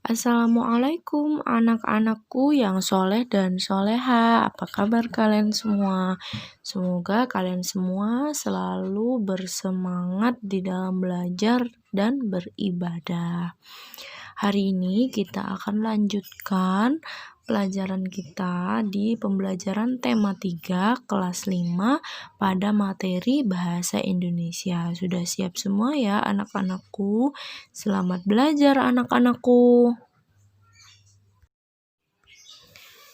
Assalamualaikum anak-anakku yang soleh dan soleha. Apa kabar kalian semua? Semoga kalian semua selalu bersemangat di dalam belajar dan beribadah. Hari ini kita akan lanjutkan pelajaran kita di pembelajaran tema 3 kelas 5 pada materi bahasa Indonesia. Sudah siap semua ya anak-anakku? Selamat belajar anak-anakku.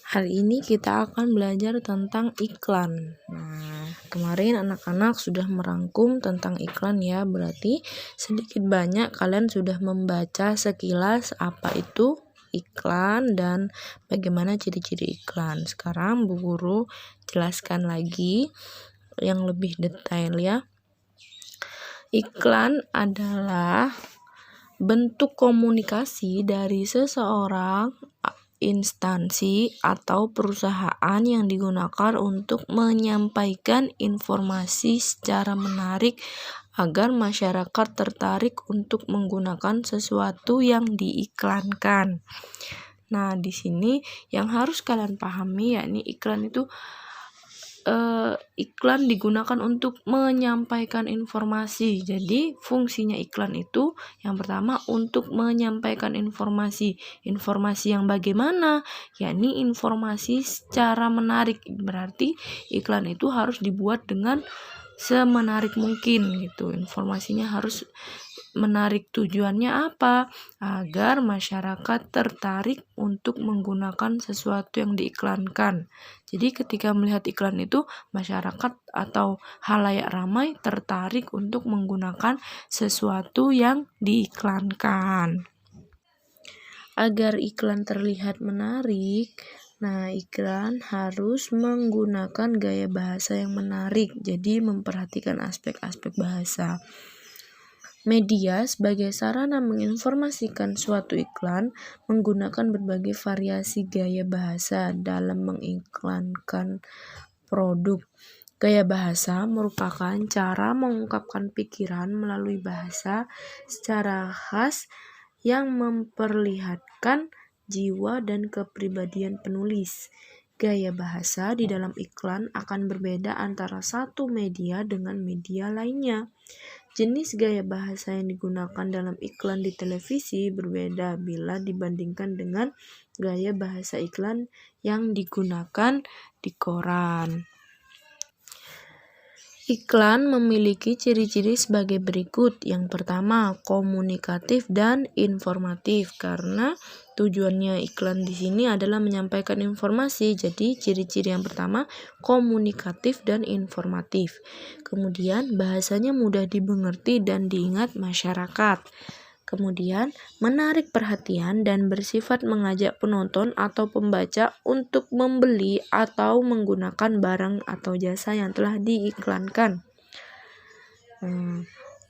Hari ini kita akan belajar tentang iklan. Nah, kemarin anak-anak sudah merangkum tentang iklan ya, berarti sedikit banyak kalian sudah membaca sekilas apa itu iklan dan bagaimana ciri-ciri iklan. Sekarang Bu Guru jelaskan lagi yang lebih detail ya. Iklan adalah bentuk komunikasi dari seseorang, instansi, atau perusahaan yang digunakan untuk menyampaikan informasi secara menarik agar masyarakat tertarik untuk menggunakan sesuatu yang diiklankan. Nah, di sini yang harus kalian pahami yakni iklan itu iklan digunakan untuk menyampaikan informasi. Jadi fungsinya iklan itu yang pertama untuk menyampaikan informasi. Informasi yang bagaimana? Yakni informasi secara menarik. Berarti iklan itu harus dibuat dengan semenarik mungkin gitu. Informasinya harus menarik. Tujuannya apa? Agar masyarakat tertarik untuk menggunakan sesuatu yang diiklankan. Jadi ketika melihat iklan itu, masyarakat atau halayak ramai tertarik untuk menggunakan sesuatu yang diiklankan. Agar iklan terlihat menarik, nah iklan harus menggunakan gaya bahasa yang menarik. Jadi memperhatikan aspek-aspek bahasa. Media sebagai sarana menginformasikan suatu iklan menggunakan berbagai variasi gaya bahasa dalam mengiklankan produk. Gaya bahasa merupakan cara mengungkapkan pikiran melalui bahasa secara khas yang memperlihatkan jiwa dan kepribadian penulis. Gaya bahasa di dalam iklan akan berbeda antara satu media dengan media lainnya. Jenis gaya bahasa yang digunakan dalam iklan di televisi berbeda bila dibandingkan dengan gaya bahasa iklan yang digunakan di koran. Iklan memiliki ciri-ciri sebagai berikut. Yang pertama, komunikatif dan informatif. Karena tujuannya iklan di sini adalah menyampaikan informasi. Jadi, ciri-ciri yang pertama, komunikatif dan informatif. Kemudian, bahasanya mudah dimengerti dan diingat masyarakat. Kemudian, menarik perhatian dan bersifat mengajak penonton atau pembaca untuk membeli atau menggunakan barang atau jasa yang telah diiklankan.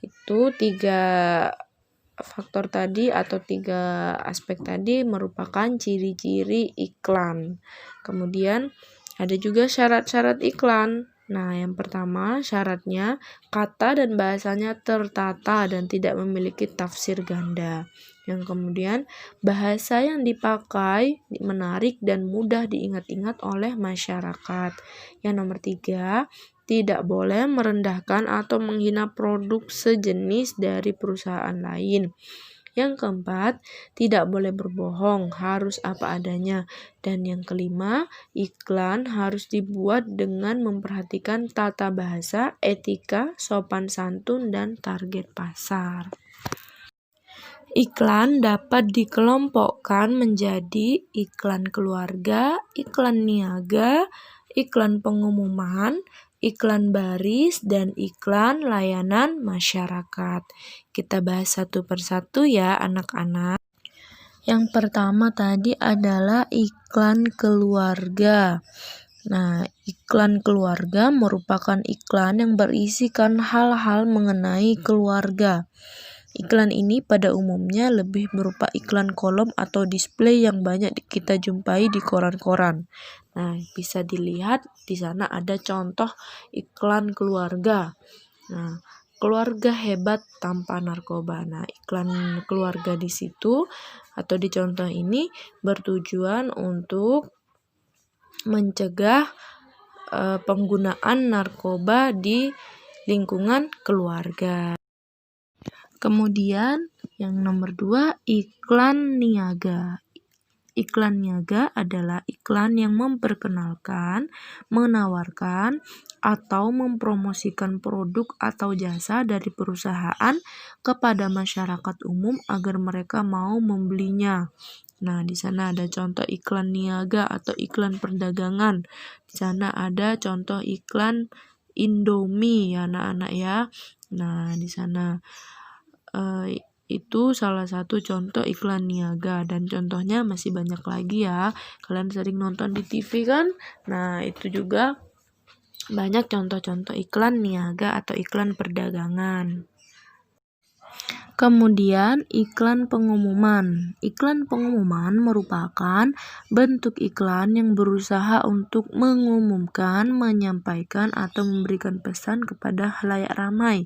Itu 3 faktor tadi atau 3 aspek tadi merupakan ciri-ciri iklan. Kemudian, ada juga syarat-syarat iklan. Nah, yang pertama syaratnya kata dan bahasanya tertata dan tidak memiliki tafsir ganda. Yang kemudian bahasa yang dipakai menarik dan mudah diingat-ingat oleh masyarakat. Yang nomor 3, tidak boleh merendahkan atau menghina produk sejenis dari perusahaan lain. Yang keempat, tidak boleh berbohong, harus apa adanya. Dan yang kelima, iklan harus dibuat dengan memperhatikan tata bahasa, etika, sopan santun, dan target pasar. Iklan dapat dikelompokkan menjadi iklan keluarga, iklan niaga, iklan pengumuman, iklan baris, dan iklan layanan masyarakat. Kita bahas satu persatu ya anak-anak. Yang pertama tadi adalah iklan keluarga. Nah, iklan keluarga merupakan iklan yang berisikan hal-hal mengenai keluarga. Iklan ini pada umumnya lebih berupa iklan kolom atau display yang banyak kita jumpai di koran-koran. Nah, bisa dilihat di sana ada contoh iklan keluarga. Nah, keluarga hebat tanpa narkoba. Nah, iklan keluarga di situ atau di contoh ini bertujuan untuk mencegah penggunaan narkoba di lingkungan keluarga. Kemudian yang nomor 2, iklan niaga. Iklan niaga adalah iklan yang memperkenalkan, menawarkan, atau mempromosikan produk atau jasa dari perusahaan kepada masyarakat umum agar mereka mau membelinya. Nah, di sana ada contoh iklan niaga atau iklan perdagangan. Di sana ada contoh iklan Indomie ya anak-anak ya. Nah, di sana itu salah satu contoh iklan niaga dan contohnya masih banyak lagi ya. Kalian sering nonton di TV kan? Nah, itu juga banyak contoh-contoh iklan niaga atau iklan perdagangan. Kemudian iklan pengumuman. Iklan pengumuman merupakan bentuk iklan yang berusaha untuk mengumumkan, menyampaikan atau memberikan pesan kepada khalayak ramai.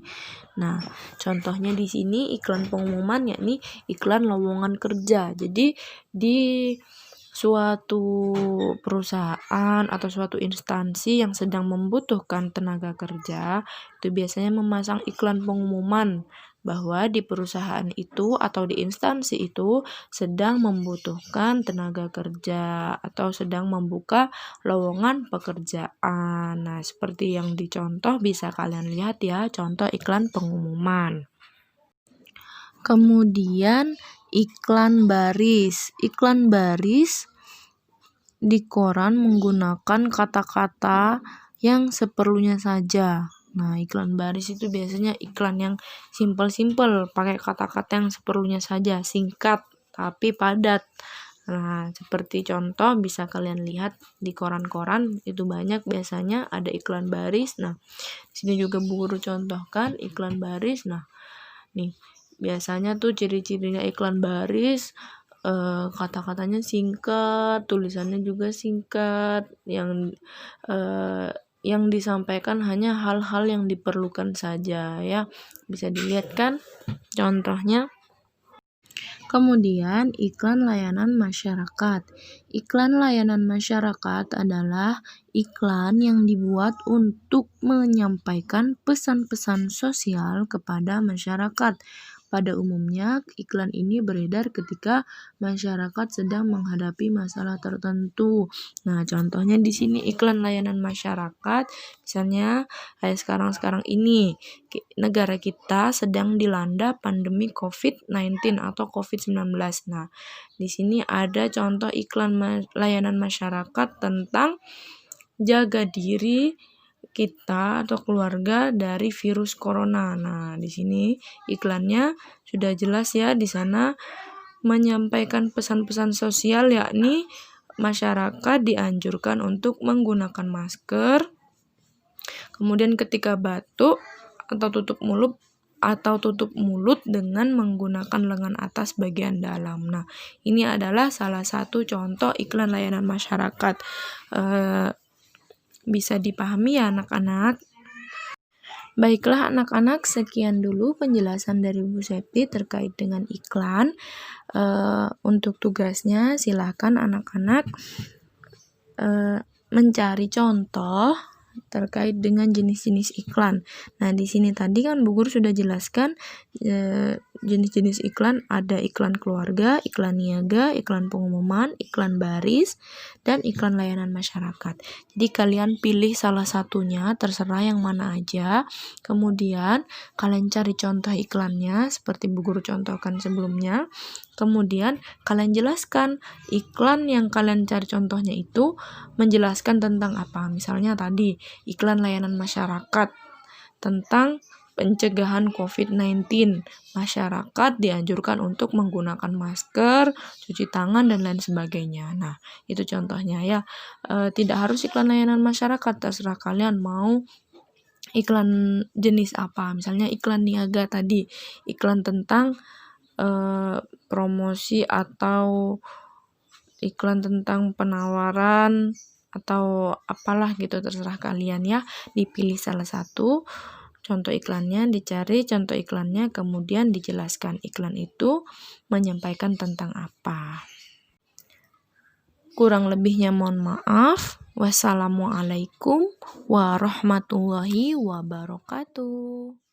Nah, contohnya di sini iklan pengumuman yakni iklan lowongan kerja. Jadi di suatu perusahaan atau suatu instansi yang sedang membutuhkan tenaga kerja, itu biasanya memasang iklan pengumuman bahwa di perusahaan itu atau di instansi itu sedang membutuhkan tenaga kerja atau sedang membuka lowongan pekerjaan. Nah, seperti yang dicontoh bisa kalian lihat ya, contoh iklan pengumuman. Kemudian iklan baris. Iklan baris di koran menggunakan kata-kata yang seperlunya saja. Nah, iklan baris itu biasanya iklan yang simpel-simpel, pakai kata-kata yang seperlunya saja, singkat tapi padat. Nah, seperti contoh bisa kalian lihat di koran-koran itu banyak biasanya ada iklan baris. Nah, di sini juga Bu Guru contohkan iklan baris. Nah, nih biasanya tuh ciri-cirinya iklan baris kata-katanya singkat, tulisannya juga singkat, yang disampaikan hanya hal-hal yang diperlukan saja ya. Bisa dilihat kan contohnya. Kemudian iklan layanan masyarakat. Iklan layanan masyarakat adalah iklan yang dibuat untuk menyampaikan pesan-pesan sosial kepada masyarakat. Pada umumnya, iklan ini beredar ketika masyarakat sedang menghadapi masalah tertentu. Nah, contohnya di sini iklan layanan masyarakat, misalnya kayak sekarang ini negara kita sedang dilanda pandemi COVID-19 atau COVID-19. Nah, di sini ada contoh iklan layanan masyarakat tentang jaga diri kita atau keluarga dari virus corona. Nah, di sini iklannya sudah jelas ya, di sana menyampaikan pesan-pesan sosial yakni masyarakat dianjurkan untuk menggunakan masker. Kemudian ketika batuk atau tutup mulut dengan menggunakan lengan atas bagian dalam. Nah, ini adalah salah satu contoh iklan layanan masyarakat. Bisa dipahami ya anak-anak? Baiklah anak-anak, sekian dulu penjelasan dari Bu Septi terkait dengan iklan. Untuk tugasnya silakan anak-anak mencari contoh terkait dengan jenis-jenis iklan. Nah, di sini tadi kan Bu Guru sudah jelaskan jenis-jenis iklan, ada iklan keluarga, iklan niaga, iklan pengumuman, iklan baris, dan iklan layanan masyarakat. Jadi kalian pilih salah satunya, terserah yang mana aja. Kemudian kalian cari contoh iklannya seperti Bu Guru contohkan sebelumnya. Kemudian kalian jelaskan iklan yang kalian cari contohnya itu menjelaskan tentang apa. Misalnya tadi iklan layanan masyarakat tentang pencegahan COVID-19. Masyarakat dianjurkan untuk menggunakan masker, cuci tangan, dan lain sebagainya. Nah, itu contohnya ya. Tidak harus iklan layanan masyarakat, terserah kalian mau iklan jenis apa. Misalnya iklan niaga tadi, iklan tentang promosi atau iklan tentang penawaran atau apalah gitu, terserah kalian ya, dipilih salah satu. contoh iklannya, dicari contoh iklannya, kemudian dijelaskan iklan itu menyampaikan tentang apa. Kurang lebihnya mohon maaf. Wassalamualaikum warahmatullahi wabarakatuh.